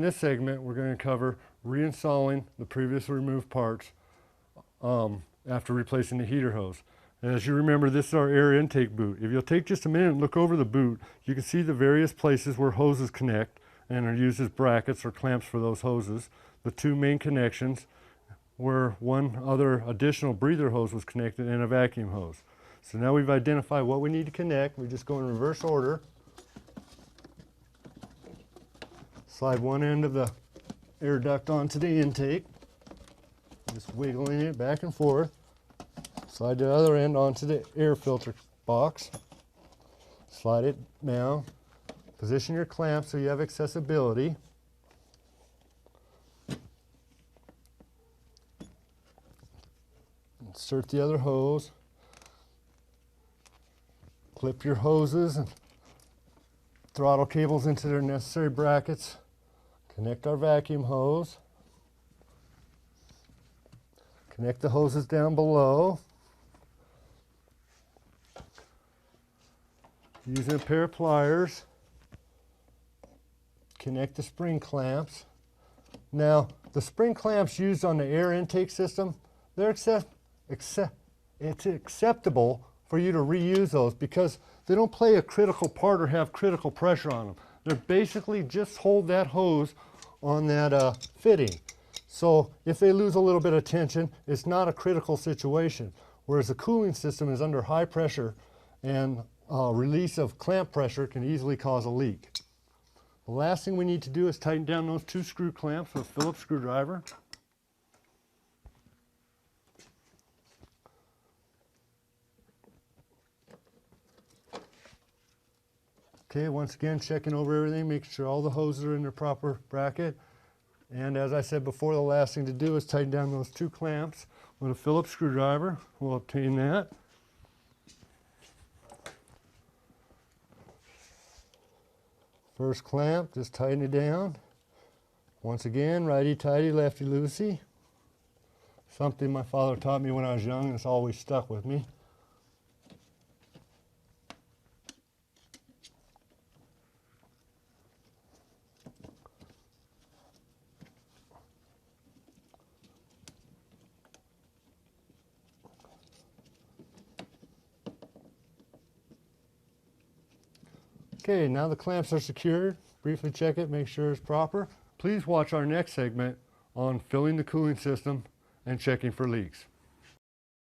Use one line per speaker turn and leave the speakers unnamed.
In this segment, we're going to cover reinstalling the previously removed parts after replacing the heater hose. And as you remember, this is our air intake boot. If you'll take just a minute and look over the boot, you can see the various places where hoses connect and are used as brackets or clamps for those hoses. The two main connections where one other additional breather hose was connected and a vacuum hose. So now we've identified what we need to connect. We just go in reverse order. Slide one end of the air duct onto the intake, just wiggling it back and forth. Slide the other end onto the air filter box. Slide it down. Position your clamp so you have accessibility. Insert the other hose. Clip your hoses and throttle cables into their necessary brackets. Connect our vacuum hose. Connect the hoses down below. Using a pair of pliers. Connect the spring clamps. Now, the spring clamps used on the air intake system, it's acceptable for you to reuse those because they don't play a critical part or have critical pressure on them. They're basically just hold that hose on that fitting. So if they lose a little bit of tension, it's not a critical situation. Whereas the cooling system is under high pressure and release of clamp pressure can easily cause a leak. The last thing we need to do is tighten down those two screw clamps with a phillips screwdriver. Okay, once again, checking over everything, making sure all the hoses are in their proper bracket. And as I said before, the last thing to do is tighten down those two clamps with a Phillips screwdriver. We'll obtain that. First clamp, just tighten it down. Once again, righty-tighty, lefty-loosey. Something my father taught me when I was young, and it's always stuck with me. Okay, now the clamps are secured. Briefly check it, make sure it's proper. Please watch our next segment on filling the cooling system and checking for leaks.